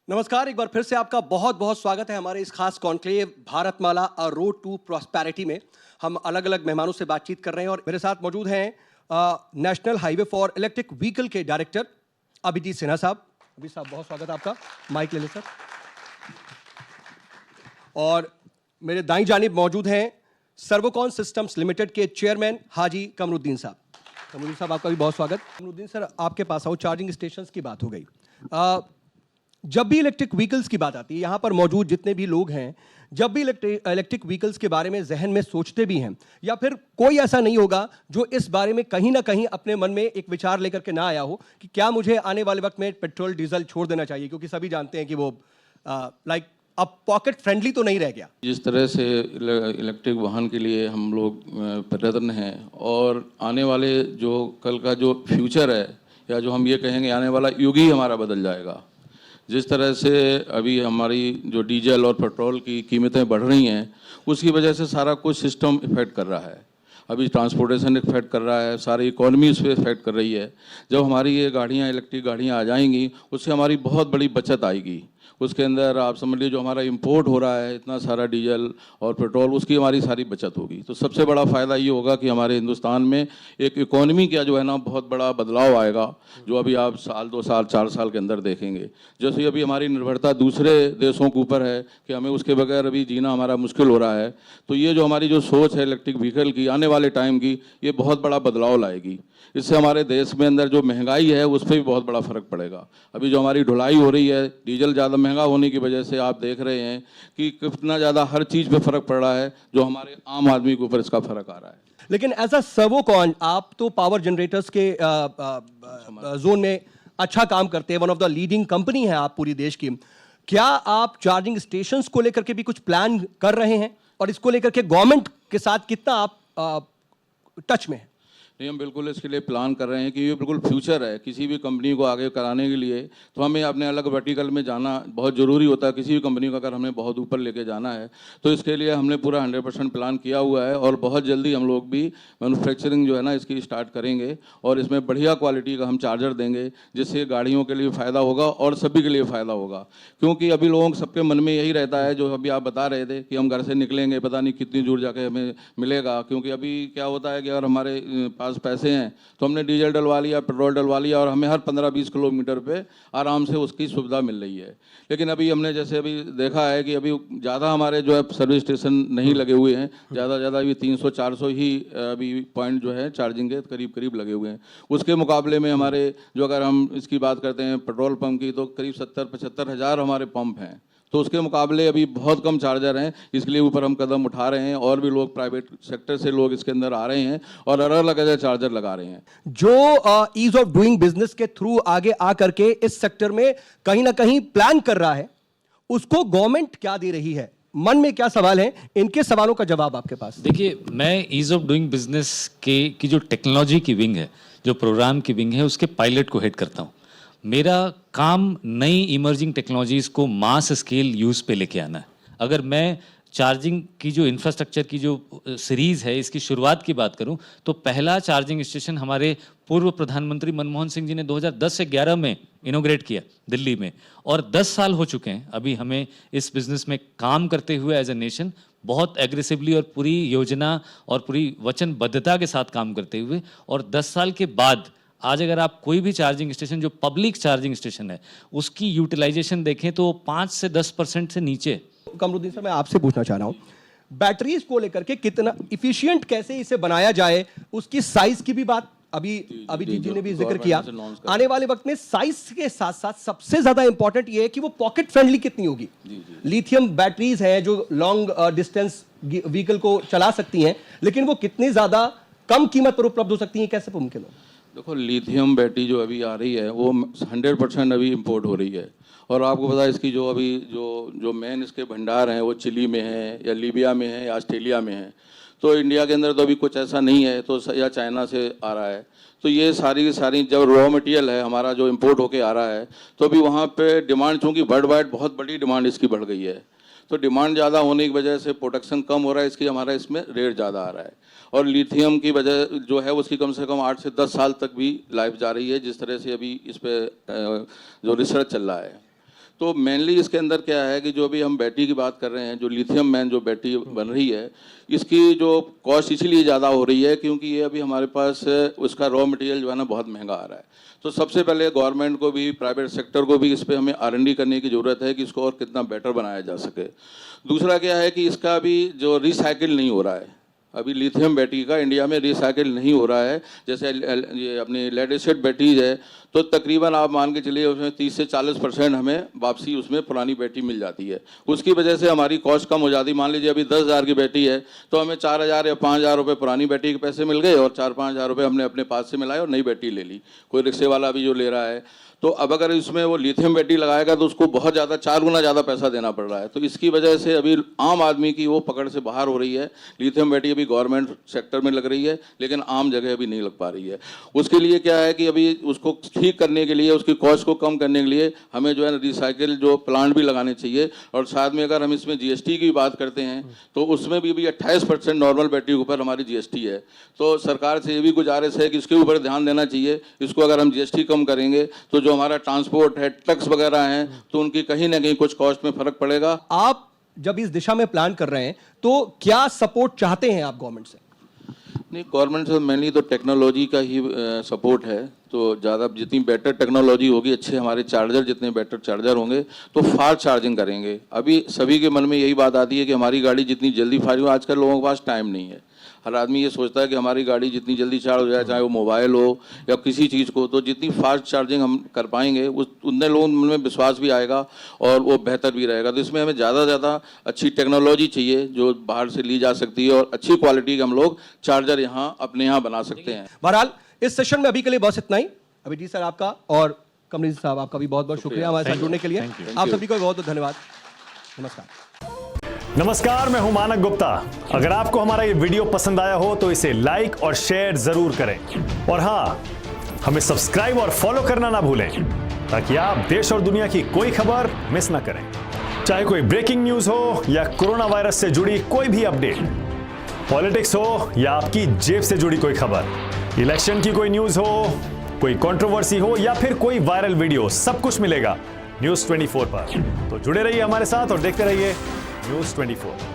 नमस्कार, एक बार फिर से आपका बहुत बहुत स्वागत है हमारे इस खास conclave Bharatmala a road to prosperity में। हम अलग अलग मेहमानों से बातचीत कर रहे हैं और मेरे साथ मौजूद हैं national highway for electric vehicle के डायरेक्टर अभिजीत सिन्हा साहब। अभी साहब बहुत स्वागत है आपका, माइक ले लें सर। और मेरे दाईं जानिब मौजूद हैं सर्वोकॉन सिस्टम्स लिमिटेड के चेयरमैन हाजी कमरुद्दीन साहब। कमरुद्दीन साहब आपका भी बहुत स्वागत। कमरुद्दीन सर, आपके पास आओ। चार्जिंग स्टेशंस की बात हो गई। जब भी इलेक्ट्रिक व्हीकल्स की बात आती है, यहाँ पर मौजूद जितने भी लोग हैं, जब भी इलेक्ट्रिक व्हीकल्स के बारे में जहन में सोचते भी हैं, या फिर कोई ऐसा नहीं होगा जो इस बारे में कहीं ना कहीं अपने मन में एक विचार लेकर के ना आया हो कि क्या मुझे आने वाले वक्त में पेट्रोल डीजल छोड़ देना चाहिए, क्योंकि सभी जानते हैं कि वो लाइक अब पॉकेट फ्रेंडली तो नहीं रह गया। जिस तरह से इलेक्ट्रिक वाहन के लिए हम लोग प्रयत्न हैं और आने वाले जो कल का जो फ्यूचर है, या जो हम ये कहेंगे आने वाला युग ही हमारा बदल जाएगा। जिस तरह से अभी हमारी जो डीजल और पेट्रोल की कीमतें बढ़ रही हैं, उसकी वजह से सारा कुछ सिस्टम इफेक्ट कर रहा है। अभी ट्रांसपोर्टेशन इफेक्ट कर रहा है, सारी इकोनॉमी उस पर इफेक्ट कर रही है। जब हमारी ये गाड़ियाँ इलेक्ट्रिक गाड़ियाँ आ जाएंगी, उससे हमारी बहुत बड़ी बचत आएगी। उसके अंदर आप समझ लीजिए जो हमारा इंपोर्ट हो रहा है इतना सारा डीजल और पेट्रोल, उसकी हमारी सारी बचत होगी। तो सबसे बड़ा फ़ायदा ये होगा कि हमारे हिंदुस्तान में एक इकोनॉमी का जो है ना बहुत बड़ा बदलाव आएगा, जो अभी आप साल 2 साल 4 साल के अंदर देखेंगे। जैसे अभी हमारी निर्भरता दूसरे देशों के ऊपर है कि हमें उसके बगैर अभी जीना हमारा मुश्किल हो रहा है, तो ये जो हमारी जो सोच है इलेक्ट्रिक व्हीकल की आने वाले टाइम की, ये बहुत बड़ा बदलाव लाएगी। इससे हमारे देश में अंदर जो महंगाई है उस पर भी बहुत बड़ा फर्क पड़ेगा। अभी जो हमारी ढुलाई हो रही है, डीजल ज़्यादा महंगा होने की वजह से आप देख रहे हैं कि कितना ज़्यादा हर चीज़ पे फर्क पड़ रहा है, जो हमारे आम आदमी के ऊपर इसका फर्क आ रहा है। लेकिन एज अ सर्वोकॉन, आप तो पावर जनरेटर्स के जोन में अच्छा काम करते हैं, one of the leading company है आप पूरी देश की। क्या आप चार्जिंग स्टेशंस को लेकर के भी कुछ प्लान कर रहे हैं, और इसको लेकर के गवर्नमेंट के साथ कितना आप टच में हैं? नहीं, हम बिल्कुल इसके लिए प्लान कर रहे हैं कि ये बिल्कुल फ्यूचर है किसी भी कंपनी को आगे कराने के लिए। तो हमें अपने अलग वर्टिकल में जाना बहुत ज़रूरी होता है। किसी भी कंपनी को अगर हमें बहुत ऊपर लेके जाना है, तो इसके लिए हमने पूरा 100% प्लान किया हुआ है। और बहुत जल्दी हम लोग भी मैन्युफैक्चरिंग जो है ना इसकी स्टार्ट करेंगे, और इसमें बढ़िया क्वालिटी का हम चार्जर देंगे, जिससे गाड़ियों के लिए फ़ायदा होगा और सभी के लिए फ़ायदा होगा। क्योंकि अभी लोगों सबके मन में यही रहता है, जो अभी आप बता रहे थे कि हम घर से निकलेंगे पता नहीं कितनी दूर जाके हमें मिलेगा। क्योंकि अभी क्या होता है कि अगर हमारे पास पैसे हैं तो हमने डीजल डलवा लिया, पेट्रोल डलवा लिया, और हमें हर 15-20 किलोमीटर पे आराम से उसकी सुविधा मिल रही है। लेकिन अभी हमने जैसे अभी देखा है कि अभी ज़्यादा हमारे जो है सर्विस स्टेशन नहीं लगे हुए हैं, ज़्यादा अभी 300-400 ही अभी पॉइंट जो है चार्जिंग के करीब लगे हुए हैं। उसके मुकाबले में हमारे जो अगर हम इसकी बात करते हैं पेट्रोल पंप की, तो करीब 70-75 हज़ार हमारे पंप हैं। तो उसके मुकाबले अभी बहुत कम चार्जर हैं। इसके लिए ऊपर हम कदम उठा रहे हैं, और भी लोग प्राइवेट सेक्टर से लोग इसके अंदर आ रहे हैं और अलग अलग चार्जर लगा रहे हैं। जो ईज ऑफ डूइंग बिजनेस के थ्रू आगे आ करके इस सेक्टर में कहीं ना कहीं प्लान कर रहा है, उसको गवर्नमेंट क्या दे रही है? मन में क्या सवाल है? इनके सवालों का जवाब आपके पास। देखिए, मैं ईज ऑफ डूइंग बिजनेस की जो टेक्नोलॉजी की विंग है, जो प्रोग्राम की विंग है, उसके पायलट को हेड करता हूँ। मेरा काम नई इमर्जिंग टेक्नोलॉजीज़ को मास स्केल यूज़ पे लेके आना है। अगर मैं चार्जिंग की जो इंफ्रास्ट्रक्चर की जो सीरीज़ है, इसकी शुरुआत की बात करूं, तो पहला चार्जिंग स्टेशन हमारे पूर्व प्रधानमंत्री मनमोहन सिंह जी ने 2010 से 11 में इनोग्रेट किया दिल्ली में, और 10 साल हो चुके हैं अभी हमें इस बिज़नेस में काम करते हुए एज ए नेशन, बहुत एग्रेसिवली और पूरी योजना और पूरी वचनबद्धता के साथ काम करते हुए। और 10 साल के बाद आज अगर आप कोई भी चार्जिंग स्टेशन जो पब्लिक चार्जिंग स्टेशन है, उसकी यूटिलाइजेशन देखें तो 5 से 10% से नीचे। कमरुद्दीन सर, मैं आपसे पूछना चाह रहा हूं, बैटरीज को लेकर के कितना इफिशिएंट कैसे इसे बनाया जाए, उसकी साइज की भी बात अभी जी ने भी जिक्र किया। आने वाले वक्त में साइज के साथ साथ सबसे ज्यादा इंपॉर्टेंट ये है कि वो पॉकेट फ्रेंडली कितनी होगी। लिथियम बैटरीज हैं जो लॉन्ग डिस्टेंस व्हीकल को चला सकती हैं, लेकिन वो कितनी ज्यादा कम कीमत पर उपलब्ध हो सकती हैं, कैसे मुमकिन हो? देखो, लिथियम बैटरी जो अभी आ रही है वो 100% अभी इंपोर्ट हो रही है। और आपको पता है इसकी जो अभी जो मेन इसके भंडार हैं वो चिली में है, या लीबिया में है, या ऑस्ट्रेलिया में है। तो इंडिया के अंदर तो अभी कुछ ऐसा नहीं है, तो या चाइना से आ रहा है। तो ये सारी की सारी जब रॉ मटेरियल है हमारा जो इंपोर्ट होके आ रहा है, तो अभी वहाँ पे डिमांड, चूँकि वर्ल्ड वाइड बहुत बड़ी डिमांड इसकी बढ़ गई है, तो डिमांड ज़्यादा होने की वजह से प्रोडक्शन कम हो रहा है इसकी, हमारा इसमें रेट ज़्यादा आ रहा है। और लिथियम की वजह जो है उसकी कम से कम 8 से 10 साल तक भी लाइफ जा रही है, जिस तरह से अभी इस पर जो रिसर्च चल रहा है। तो मेनली इसके अंदर क्या है कि जो भी हम बैटरी की बात कर रहे हैं, जो लिथियम मैन जो बैटरी बन रही है, इसकी जो कॉस्ट इसीलिए ज़्यादा हो रही है क्योंकि ये अभी हमारे पास उसका रॉ मटेरियल जो है ना बहुत महंगा आ रहा है। तो सबसे पहले गवर्नमेंट को भी, प्राइवेट सेक्टर को भी इस पर हमें R&D करने की ज़रूरत है कि इसको और कितना बेटर बनाया जा सके। दूसरा क्या है कि इसका भी जो रिसाइकिल नहीं हो रहा है, अभी लिथियम बैटरी का इंडिया में रिसाइकिल नहीं हो रहा है। जैसे ये अपनी लेड एसिड बैटरीज है तो तकरीबन आप मान के चलिए उसमें 30 से 40% हमें वापसी उसमें पुरानी बैटरी मिल जाती है। उसकी वजह से हमारी कॉस्ट कम हो जाती है। मान लीजिए अभी 10,000 की बैटरी है तो हमें 4,000 या 5,000 रुपये पुरानी बैटरी के पैसे मिल गए और 4-5 हज़ार रुपये हमने अपने पास से मिलाए और नई बैटरी ले ली। कोई रिक्शे वाला भी जो ले रहा है, तो अब अगर इसमें वो लिथियम बैटरी लगाएगा तो उसको बहुत ज़्यादा 4 गुना ज़्यादा पैसा देना पड़ रहा है। तो इसकी वजह से अभी आम आदमी की वो पकड़ से बाहर हो रही है। लिथियम बैटरी अभी गवर्नमेंट सेक्टर में लग रही है लेकिन आम जगह अभी नहीं लग पा रही है। उसके लिए क्या है कि अभी उसको ठीक करने के लिए, उसकी कॉस्ट को कम करने के लिए हमें जो है ना रिसाइकिल जो प्लांट भी लगाने चाहिए। और साथ में अगर हम इसमें GST की बात करते हैं तो उसमें भी 28% नॉर्मल बैटरी के ऊपर हमारी GST है। तो सरकार से ये भी गुजारिश है कि इसके ऊपर ध्यान देना चाहिए। इसको अगर हम GST कम करेंगे तो जो हमारा ट्रांसपोर्ट है, ट्रक्स वगैरह हैं, तो उनकी कहीं ना कहीं कुछ कॉस्ट में फर्क पड़ेगा। आप जब इस दिशा में प्लान कर रहे हैं तो क्या सपोर्ट चाहते हैं आप गवर्नमेंट से? नहीं, गवर्नमेंट से मेनली तो टेक्नोलॉजी का ही सपोर्ट है। तो ज़्यादा जितनी बेटर टेक्नोलॉजी होगी, अच्छे हमारे चार्जर जितने बेटर चार्जर होंगे तो फास्ट चार्जिंग करेंगे। अभी सभी के मन में यही बात आती है कि हमारी गाड़ी जितनी जल्दी फास्ट हो, आजकल लोगों के पास टाइम नहीं है। हर आदमी ये सोचता है कि हमारी गाड़ी जितनी जल्दी चार्ज हो जाए, चाहे वो मोबाइल हो या किसी चीज़ को, तो जितनी फास्ट चार्जिंग हम कर पाएंगे उतने लोगों में विश्वास भी आएगा और वो बेहतर भी रहेगा। तो इसमें हमें ज़्यादा से ज़्यादा अच्छी टेक्नोलॉजी चाहिए जो बाहर से ली जा सकती है और अच्छी क्वालिटी का हम लोग चार्जर यहाँ अपने यहाँ बना सकते हैं। बहरहाल इस सेशन में अभी के लिए बस इतना ही। अभिजीत सर आपका और कमलेश साहब आपका भी बहुत बहुत शुक्रिया हमारे साथ जुड़ने के लिए। आप सभी को बहुत बहुत धन्यवाद। नमस्कार। नमस्कार, मैं हूं मानक गुप्ता। अगर आपको हमारा ये वीडियो पसंद आया हो तो इसे लाइक और शेयर जरूर करें और हाँ, हमें सब्सक्राइब और फॉलो करना ना भूलें ताकि आप देश और दुनिया की कोई खबर मिस ना करें। चाहे कोई ब्रेकिंग न्यूज हो या कोरोना वायरस से जुड़ी कोई भी अपडेट, पॉलिटिक्स हो या आपकी जेब से जुड़ी कोई खबर, इलेक्शन की कोई न्यूज हो, कोई कंट्रोवर्सी हो या फिर कोई वायरल वीडियो, सब कुछ मिलेगा News 24 पर। तो जुड़े रहिए हमारे साथ और देखते रहिए News 24।